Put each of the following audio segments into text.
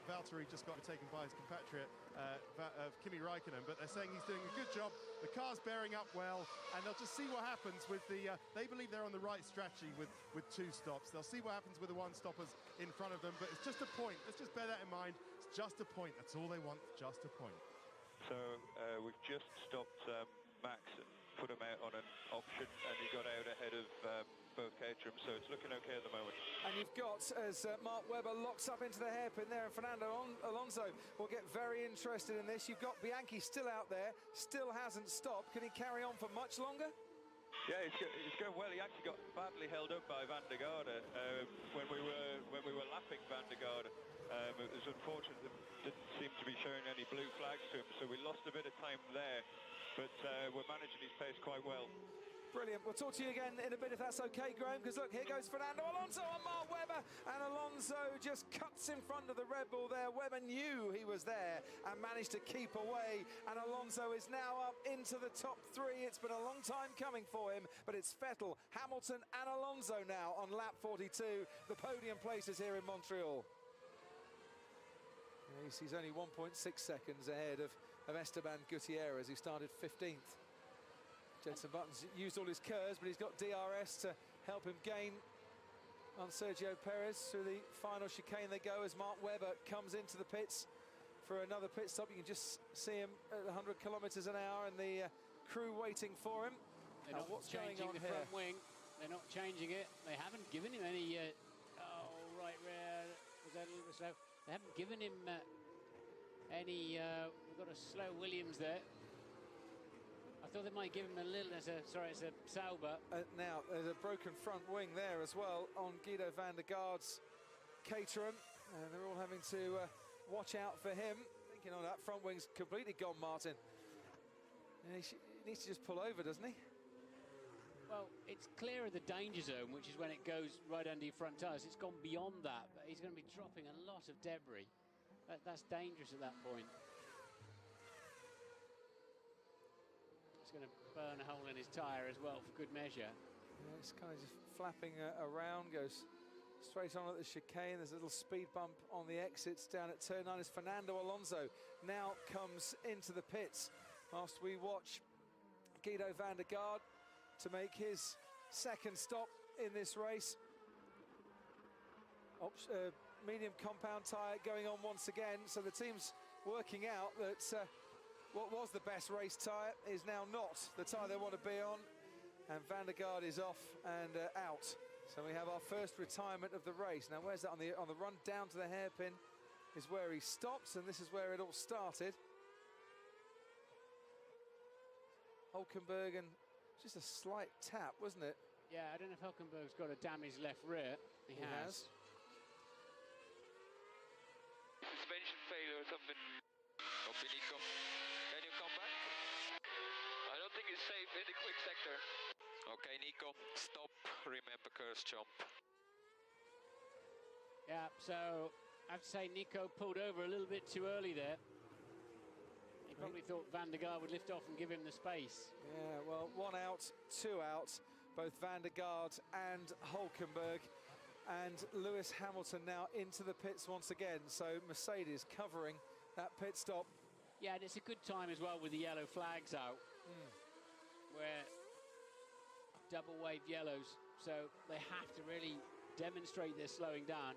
Valtteri just got taken by his compatriot, Kimi Räikkönen, but they're saying he's doing a good job. The car's bearing up well, and they'll just see what happens with the... they believe they're on the right strategy with 2 stops. They'll see what happens with the 1 stoppers in front of them, but it's just a point. Let's just bear that in mind. It's just a point. That's all they want, just a point. So we've just stopped Max and put him out on an option, and he got out ahead of both Caterhams, so it's looking okay at the moment. And you've got, as Mark Webber locks up into the hairpin there, and Fernando Alonso will get very interested in this. You've got Bianchi still out there, still hasn't stopped. Can he carry on for much longer? Yeah, he's going well. He actually got badly held up by Van der Garde when we were lapping Van der Garde. It was unfortunate that didn't seem to be showing any blue flags to him, so we lost a bit of time there, but we're managing his pace quite well. Brilliant. We'll talk to you again in a bit if that's okay, Graham, because look, here goes Fernando Alonso on Mark Webber, and Alonso just cuts in front of the Red Bull there. Webber knew he was there and managed to keep away, and Alonso is now up into the top 3. It's been a long time coming for him, but it's Vettel, Hamilton and Alonso now on lap 42, the podium places here in Montreal. He's only 1.6 seconds ahead of Esteban Gutierrez, who started 15th. Jenson Button's used all his curves, but he's got DRS to help him gain on Sergio Perez. Through the final chicane they go as Mark Webber comes into the pits for another pit stop. You can just see him at 100 kilometres an hour and the crew waiting for him. They're not what's changing going on the here? front wing. They're not changing it. They haven't given him any... oh, right, was that a little bit slow? They haven't given him any... we've got a slow Williams there. I thought they might give him a little, it's a Sauber. Now, there's a broken front wing there as well on Guido van der Garde's Caterham. And they're all having to watch out for him. Thinking, oh, that front wing's completely gone, Martin. And he needs to just pull over, doesn't he? Well, it's clear of the danger zone, which is when it goes right under your front tyres. It's gone beyond that, but he's going to be dropping a lot of debris. That's dangerous at that point. It's going to burn a hole in his tyre as well for good measure. Yeah, it's kind of just flapping around, goes straight on at the chicane. There's a little speed bump on the exits down at turn 9 as Fernando Alonso now comes into the pits whilst we watch Guido van der Garde to make his second stop in this race. Medium compound tyre going on once again, so the team's working out that what was the best race tyre is now not the tyre they want to be on, and Van der Garde is off and out. So we have our first retirement of the race. Now where's that? On the run down to the hairpin is where he stops, and this is where it all started. Hulkenberg, and just a slight tap, wasn't it? Yeah, I don't know if Hulkenberg's got a damaged left rear. He has. Suspension failure or something. Copy, Nico. Can you come back? I don't think it's safe in the quick sector. Okay, Nico, stop. Remember curse jump. Yeah, so I have to say Nico pulled over a little bit too early there. He probably thought Van der Garde would lift off and give him the space. Yeah, well, 1 out, 2 out, both Van der Garde and Hulkenberg. And Lewis Hamilton now into the pits once again. So Mercedes covering that pit stop. Yeah, and it's a good time as well with the yellow flags out, where double wave yellows, so they have to really demonstrate they're slowing down.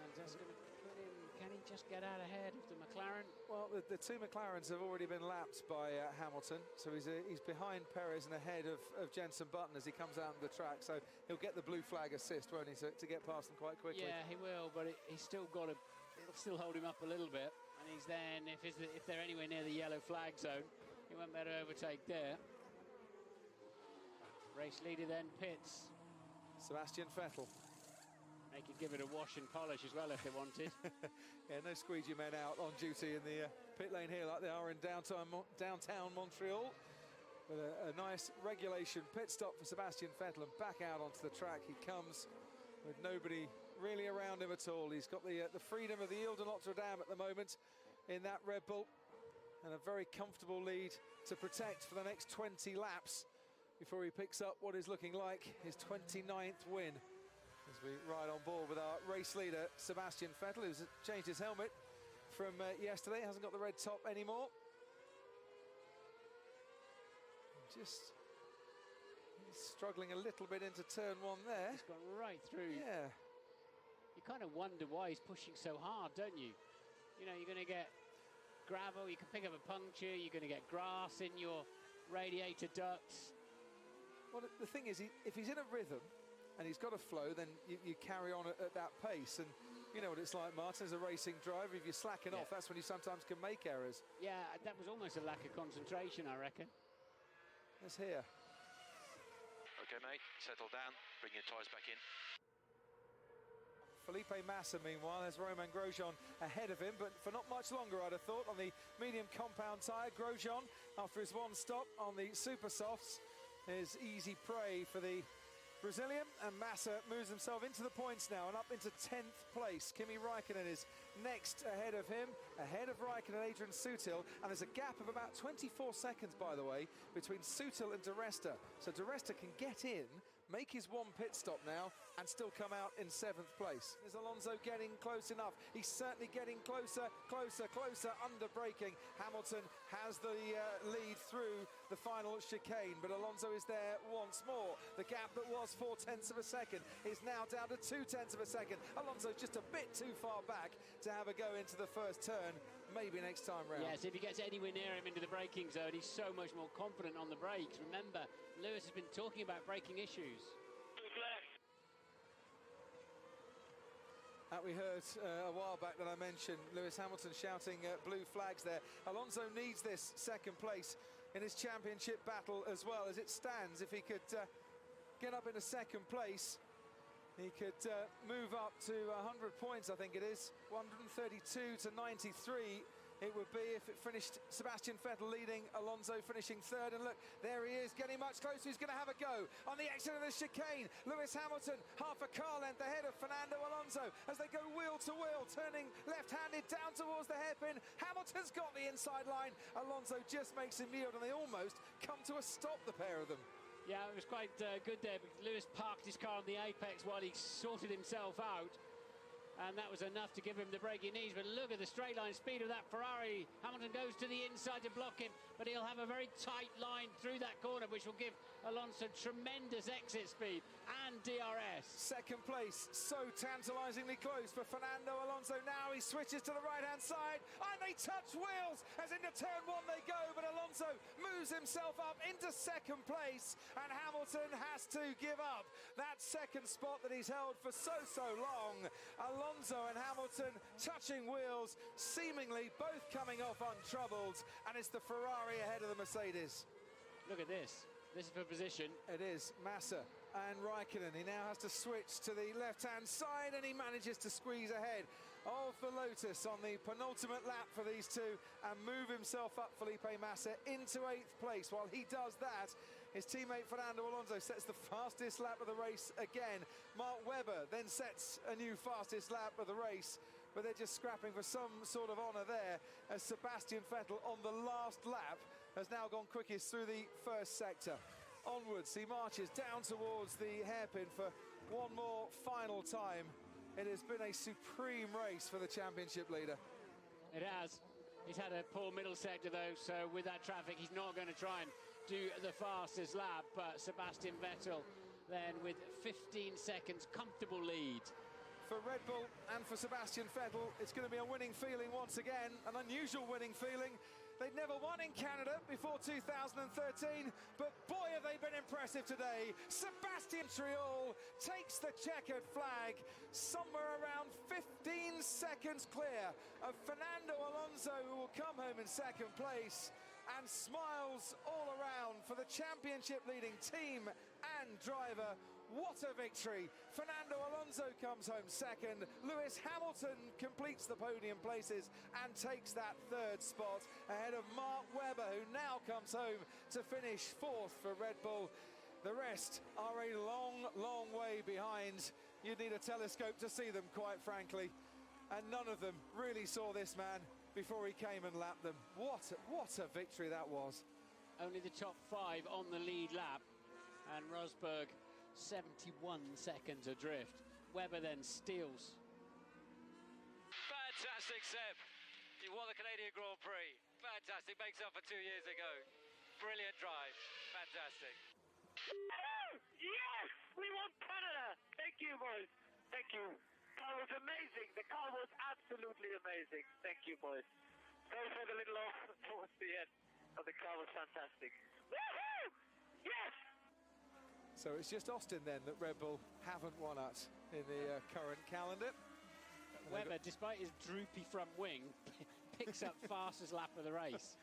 And that's going to put him, can he just get out ahead of the McLaren? Well, the 2 McLarens have already been lapped by Hamilton, so he's behind Perez and ahead of Jenson Button as he comes out on the track, so he'll get the blue flag assist, won't he, to get past them quite quickly. Yeah, he will, but he's still got to, it'll still hold him up a little bit. And he's then, if they're anywhere near the yellow flag zone, he won't better overtake there. Race leader then pits. Sebastian Vettel. They could give it a wash and polish as well if they wanted. Yeah, no squeegee men out on duty in the pit lane here like they are in downtown Montreal. With a nice regulation pit stop for Sebastian Vettel, and back out onto the track he comes with nobody really around him at all. He's got the freedom of the Ile de Notre Dame at the moment in that Red Bull, and a very comfortable lead to protect for the next 20 laps before he picks up what is looking like his 29th win. As As we ride on board with our race leader, Sebastian Vettel, who's changed his helmet from yesterday, hasn't got the red top anymore. Just he's struggling a little bit into turn one there. He's gone right through. Yeah. You kind of wonder why he's pushing so hard, don't you? You know, you're going to get gravel, you can pick up a puncture, you're going to get grass in your radiator ducts. Well, the thing is, if he's in a rhythm and he's got a flow, then you carry on at that pace. And you know what it's like, Martin, as a racing driver, if you're slacking off, that's when you sometimes can make errors. Yeah, that was almost a lack of concentration, I reckon. Let's hear. Okay, mate, settle down, bring your tyres back in. Felipe Massa, meanwhile, has Romain Grosjean ahead of him, but for not much longer, I'd have thought, on the medium compound tyre. Grosjean, after his one stop on the super softs, is easy prey for the Brazilian, and Massa moves himself into the points now and up into 10th place. Kimi Raikkonen is next ahead of him, ahead of Raikkonen, Adrian Sutil, and there's a gap of about 24 seconds, by the way, between Sutil and Di Resta. So Di Resta can get in, make his one pit stop now, and still come out in 7th place. Is Alonso getting close enough? He's certainly getting closer, under braking. Hamilton has the lead through the final chicane, but Alonso is there once more. The gap that was 0.4 of a second is now down to 0.2 of a second. Alonso's just a bit too far back to have a go into the first turn. Maybe next time round. Yes, if he gets anywhere near him into the braking zone, he's so much more confident on the brakes. Remember, Lewis has been talking about braking issues. That we heard a while back that I mentioned Lewis Hamilton shouting blue flags there. Alonso needs this second place in his championship battle as well. As it stands, if he could get up into second place, he could move up to 100 points, I think it is. 132 to 93 it would be if it finished Sebastian Vettel leading, Alonso finishing third. And look, there he is, getting much closer. He's going to have a go on the exit of the chicane. Lewis Hamilton, half a car length ahead of Fernando Alonso as they go wheel to wheel, turning left-handed down towards the hairpin. Hamilton's got the inside line. Alonso just makes him yield, and they almost come to a stop, the pair of them. Yeah, it was quite good there, because Lewis parked his car on the apex while he sorted himself out. And that was enough to give him the braking ease. But look at the straight line speed of that Ferrari. Hamilton goes to the inside to block him, but he'll have a very tight line through that corner, which will give Alonso tremendous exit speed and DRS. Second place, so tantalisingly close for Fernando Alonso. Now he switches to the right-hand side, and they touch wheels as into turn one they go, but Alonso moves himself up into second place, and Hamilton has to give up that second spot that he's held for so long. Alonso and Hamilton touching wheels, seemingly both coming off untroubled, and it's the Ferrari ahead of the Mercedes. Look at this. This is for position. It is Massa and Raikkonen. He now has to switch to the left-hand side, and he manages to squeeze ahead of the Lotus on the penultimate lap for these two and move himself up, Felipe Massa, into 8th place. While he does that, his teammate Fernando Alonso sets the fastest lap of the race again. Mark Webber then sets a new fastest lap of the race, but they're just scrapping for some sort of honour there, as Sebastian Vettel on the last lap has now gone quickest through the first sector. Onwards, he marches down towards the hairpin for one more final time. It has been a supreme race for the championship leader. It has. He's had a poor middle sector though, so with that traffic he's not going to try and do the fastest lap, but Sebastian Vettel then with 15 seconds comfortable lead. For Red Bull and for Sebastian Vettel, it's going to be a winning feeling once again, an unusual winning feeling. They'd never won in Canada before 2013, but boy have they been impressive today. Sebastian Vettel takes the checkered flag, somewhere around 15 seconds clear of Fernando Alonso, who will come home in second place, and smiles all around for the championship leading team and driver. What a victory. Fernando Alonso comes home second. Lewis Hamilton completes the podium places and takes that third spot ahead of Mark Webber, who now comes home to finish fourth for Red Bull. The rest are a long way behind. You'd need a telescope to see them, quite frankly. And none of them really saw this man before he came and lapped them. What a victory that was. Only the top 5 on the lead lap, and Rosberg 71 seconds adrift. Webber then steals. Fantastic, Seb. You won the Canadian Grand Prix. Fantastic. Makes up for 2 years ago. Brilliant drive. Fantastic. Yes! We won Canada! Thank you, boys. Thank you. Car was amazing. The car was absolutely amazing. Thank you, boys. Sorry for the little off towards the end, but the car was fantastic. Woohoo! Yes! So it's just Austin then that Red Bull haven't won at in the current calendar. Webber, despite his droopy front wing, picks up fastest lap of the race.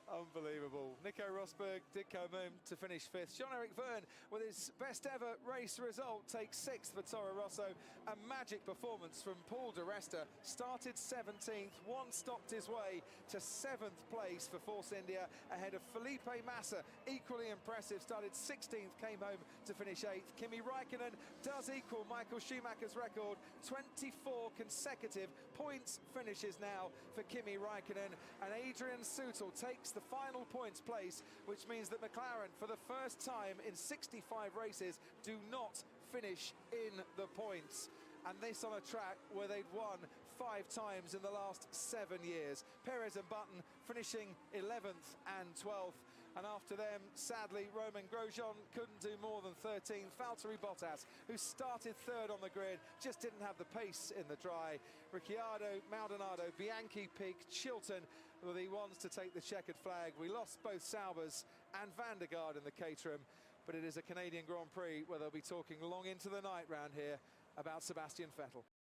Unbelievable. Nico Rosberg did come home to finish 5th. Éric Vergne, with his best ever race result, takes 6th for Toro Rosso. A magic performance from Paul di Resta. Started 17th, stopped his way to 7th place for Force India, ahead of Felipe Massa. Equally impressive, started 16th, came home to finish 8th. Kimi Raikkonen does equal Michael Schumacher's record. 24 consecutive points finishes now for Kimi Raikkonen, and Adrian Sutil takes the final points place, which means that McLaren, for the first time in 65 races, do not finish in the points. And this on a track where they'd won 5 times in the last 7 years. Perez and Button finishing 11th and 12th. And after them, sadly, Romain Grosjean couldn't do more than 13th. Valtteri Bottas, who started 3rd on the grid, just didn't have the pace in the dry. Ricciardo, Maldonado, Bianchi, Pig, Chilton were the ones to take the checkered flag. We lost both Saubers and Van der Garde in the Caterham, but it is a Canadian Grand Prix where they'll be talking long into the night round here about Sebastian Vettel.